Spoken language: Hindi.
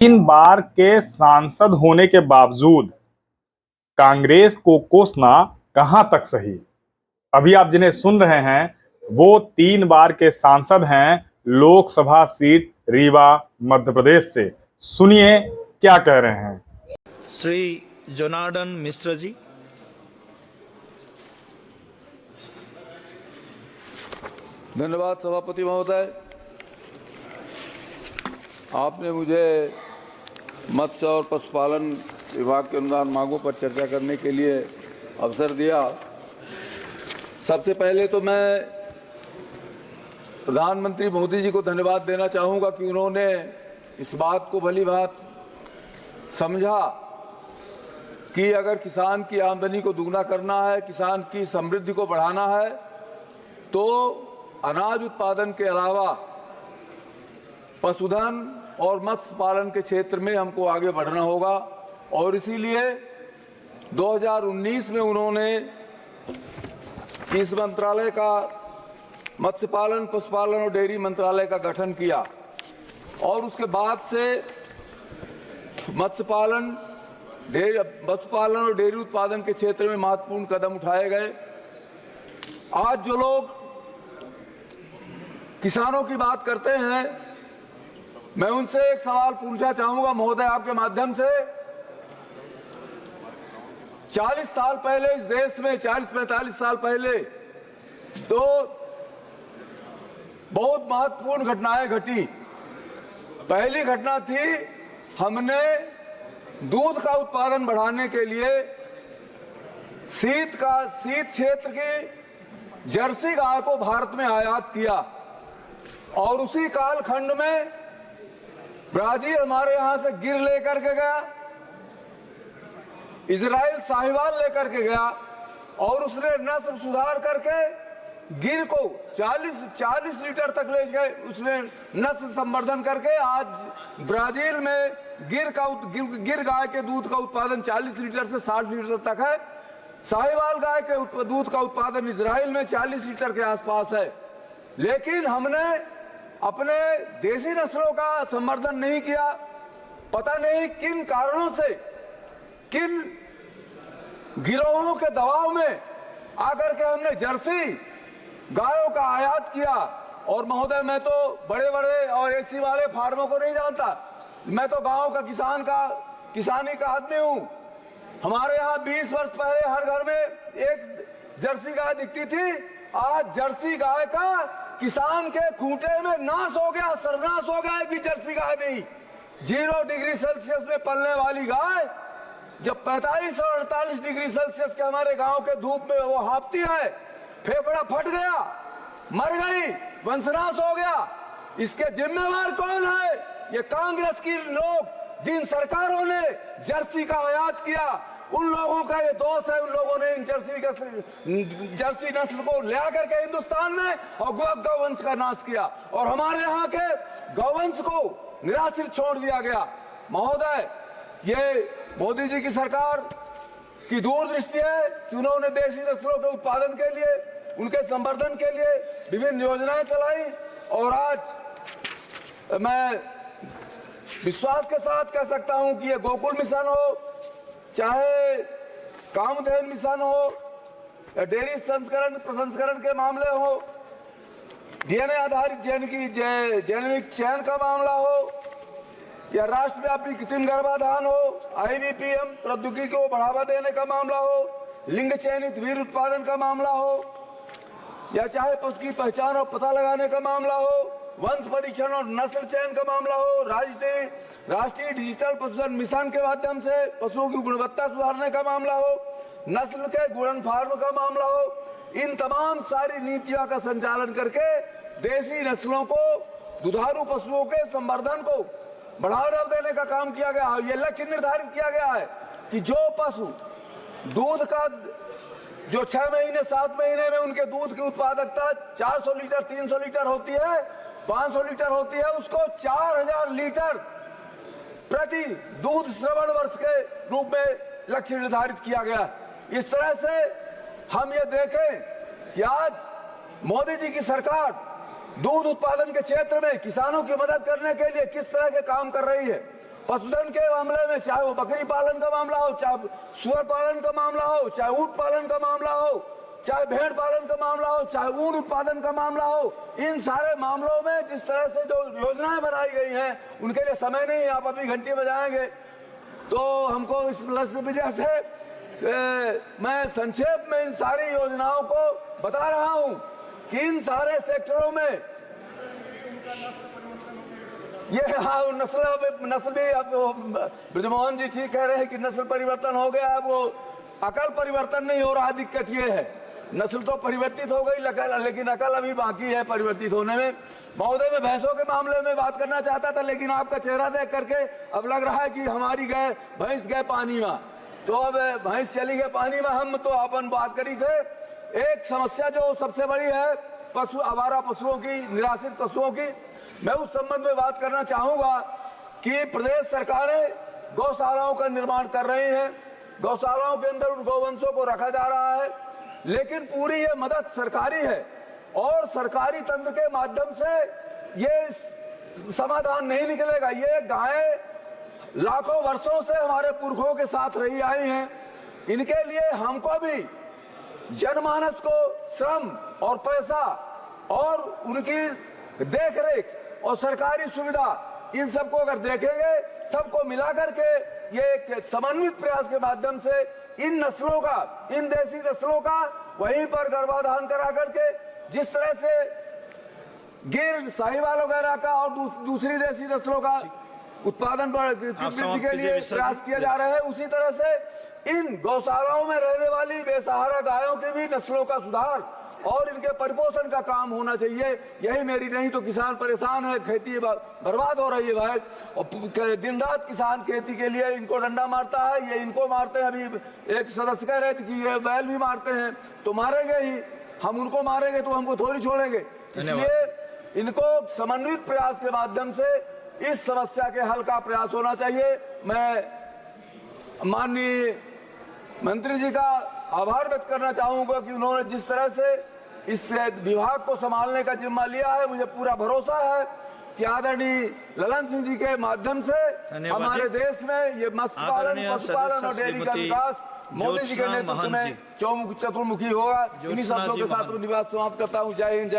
तीन बार के सांसद होने के बावजूद कांग्रेस को कोसना कहां तक सही। अभी आप जिन्हें सुन रहे हैं वो 3 बार के सांसद हैं लोकसभा सीट रीवा मध्य प्रदेश से। सुनिए क्या कह रहे हैं। श्री जोनार्दन मिश्र जी। धन्यवाद सभापति महोदय। आपने मुझे मत्स्य और पशुपालन विभाग के अनुदान मांगों पर चर्चा करने के लिए अवसर दिया। सबसे पहले तो मैं प्रधानमंत्री मोदी जी को धन्यवाद देना चाहूँगा कि उन्होंने इस बात को भली बात समझा कि अगर किसान की आमदनी को दुगना करना है, किसान की समृद्धि को बढ़ाना है, तो अनाज उत्पादन के अलावा पशुधन और मत्स्य पालन के क्षेत्र में हमको आगे बढ़ना होगा। और इसीलिए 2019 में उन्होंने इस मंत्रालय का मत्स्य पालन, पशुपालन और डेयरी मंत्रालय का गठन किया और उसके बाद से मत्स्य पालन और डेयरी उत्पादन के क्षेत्र में महत्वपूर्ण कदम उठाए गए। आज जो लोग किसानों की बात करते हैं, मैं उनसे एक सवाल पूछना चाहूंगा महोदय आपके माध्यम से। 40 साल पहले इस देश में, 40-45 साल पहले दो बहुत महत्वपूर्ण घटनाएं घटी। पहली घटना थी, हमने दूध का उत्पादन बढ़ाने के लिए शीत क्षेत्र की जर्सी गाय को भारत में आयात किया और उसी कालखंड में ब्राजील हमारे यहां से गिर लेकर के गया, इजराइल साहिवाल लेकर के गया और उसने नस्ल सुधार करके गिर को 40 लीटर तक ले गए। उसने नस्ल संवर्धन करके आज ब्राजील में गिर गाय के दूध का उत्पादन 40 लीटर से 60 लीटर तक है। साहिवाल गाय के दूध का उत्पादन इजराइल में 40 लीटर के आसपास है। लेकिन हमने अपने देसी नस्लों का संवर्धन नहीं किया। पता नहीं किन कारणों से, किन गिरोहों के दबाव में आकर के हमने जर्सी गायों का आयात किया। और महोदय, मैं तो बड़े बड़े और एसी वाले फार्मों को नहीं जानता, मैं तो गांव का किसानी का आदमी हूं। हमारे यहाँ 20 वर्ष पहले हर घर में एक जर्सी गाय दिखती थी। आज जर्सी गाय का किसान के खूंटे में नाश हो गया, सर्वनाश हो गया। कि जर्सी गाय नहीं, 0 डिग्री सेल्सियस में पलने वाली गाय जब 45 और 48 डिग्री सेल्सियस के हमारे गांव के धूप में वो हाँपती है, फेफड़ा फट गया, मर गई, वंशनाश हो गया। इसके जिम्मेवार कौन है? ये कांग्रेस की लोग, जिन सरकारों ने जर्सी का आयात किया, उन लोगों का ये दोष है। उन लोगों ने इन जर्सी नस्ल को ले आकर के हिंदुस्तान में और गौवंश का नाश किया और हमारे यहाँ के गौवंश को निराश्रित छोड़ दिया गया। महोदय, ये मोदी जी की सरकार की दूरदृष्टि है कि उन्होंने देसी नस्लों के उत्पादन के लिए, उनके संवर्धन के लिए विभिन्न योजनाएं चलाई। और आज मैं विश्वास के साथ कह सकता हूं कि ये गोकुल मिशन हो, चाहे कामधेनु मिशन हो, या डेयरी प्रसंस्करण के मामले हो, डीएनए आधारित जेनेटिक चयन का मामला हो, या राष्ट्रव्यापी कृत्रिम गर्भाधान हो, IVPM प्रौद्योगिकी को बढ़ावा देने का मामला हो, लिंग चयनित वीर्य उत्पादन का मामला हो, या चाहे पशु की पहचान और पता लगाने का मामला हो, वंश परीक्षण और नस्ल चयन का मामला हो, राष्ट्रीय डिजिटल पशुधन मिशन के माध्यम से पशुओं की गुणवत्ता सुधारने का मामला हो, नस्ल के गुणन फार्म का मामला हो, इन तमाम सारी नीतियों का संचालन करके देसी नस्लों को, दुधारू पशुओं के संवर्धन को बढ़ावा देने का काम किया गया है। ये लक्ष्य निर्धारित किया गया है कि जो पशु दूध का, जो 6 महीने 7 महीने में उनके दूध की उत्पादकता 400 लीटर 300 लीटर होती है, 500 लीटर होती है, उसको 4000 लीटर प्रति दूध श्रवण वर्ष के रूप में लक्ष्य निर्धारित किया गया। इस तरह से हम ये देखें कि आज मोदी जी की सरकार दूध उत्पादन के क्षेत्र में किसानों की मदद करने के लिए किस तरह के काम कर रही है। पशुधन के मामले में, चाहे वो बकरी पालन का मामला हो, चाहे सुअर पालन का मामला हो, चाहे ऊंट पालन का मामला हो, चाहे भेड़ पालन का मामला हो, चाहे ऊन उत्पादन का मामला हो, इन सारे मामलों में जिस तरह से जो योजनाएं बनाई गई हैं, उनके लिए समय नहीं, आप अभी घंटी बजाएंगे। तो हमको इस वजह से मैं संक्षेप में इन सारी योजनाओं को बता रहा हूं कि इन सारे सेक्टरों में ये नस्ल भी, अब ब्रजमोहन जी ठीक कह रहे हैं कि नस्ल परिवर्तन हो गया, अब वो अकल परिवर्तन नहीं हो रहा। दिक्कत ये है, नस्ल तो परिवर्तित हो गई लेकिन अकल अभी बाकी है परिवर्तित होने में। महोदय, मैं भैंसों के मामले में बात करना चाहता था, लेकिन आपका चेहरा देख करके अब लग रहा है कि हमारी भैंस गए पानी में, तो अब भैंस चली गई पानी में। हम तो अपन बात करी थे, एक समस्या जो सबसे बड़ी है आवारा पशुओं की, निराश्रित पशुओं की, मैं उस संबंध में बात करना चाहूंगा कि प्रदेश सरकारें गौशालाओं का निर्माण कर रही हैं, गौशालाओं के अंदर उन गौवंशों को रखा जा रहा है, लेकिन पूरी ये मदद सरकारी है और सरकारी तंत्र के माध्यम से ये समाधान नहीं निकलेगा। ये गायें लाखों वर्षों से हमारे पुरखों के साथ रही आई हैं, इनके लिए हमको भी जनमानस को श्रम और पैसा और उनकी देखरेख और सरकारी सुविधा, इन सबको अगर देखेंगे, सबको मिलाकर के ये एक समन्वित प्रयास के माध्यम से इन नस्लों का, इन देसी नस्लों का वहीं पर गर्भाधान करा करके, जिस तरह से गिर, साहिवाल वगैरह का और दूसरी देसी नस्लों का उत्पादन वृद्धि के लिए प्रयास किया जा रहा है, उसी तरह से इन गौशालाओं में रहने वाली बेसहारा गायों की भी नस्लों का सुधार और इनके परिपोषण का काम होना चाहिए। यही मेरी, नहीं तो किसान परेशान है, खेती बर्बाद हो रही है भाई, और दिन रात किसान खेती के लिए इनको डंडा मारता है, ये इनको मारते हैं। अभी एक सदस्य कह रहे थे कि ये बैल भी मारते हैं, तो मारेंगे ही, हम उनको मारेंगे तो हमको थोड़ी छोड़ेंगे। इसलिए इनको समन्वित प्रयास के माध्यम से इस समस्या के हल का प्रयास होना चाहिए। मैं माननीय मंत्री जी का आभार व्यक्त करना चाहूंगा कि उन्होंने जिस तरह से इस विभाग को संभालने का जिम्मा लिया है, मुझे पूरा भरोसा है कि आदरणीय ललन सिंह जी के माध्यम से हमारे देश में ये मत्स्य पालन, पशुपालन और डेयरी का विकास मोदी जी के नेतृत्व में चतुर्मुखी होगा। इन्हीं शब्दों के साथ निवास समाप्त करता हूँ। जय हिंद, जय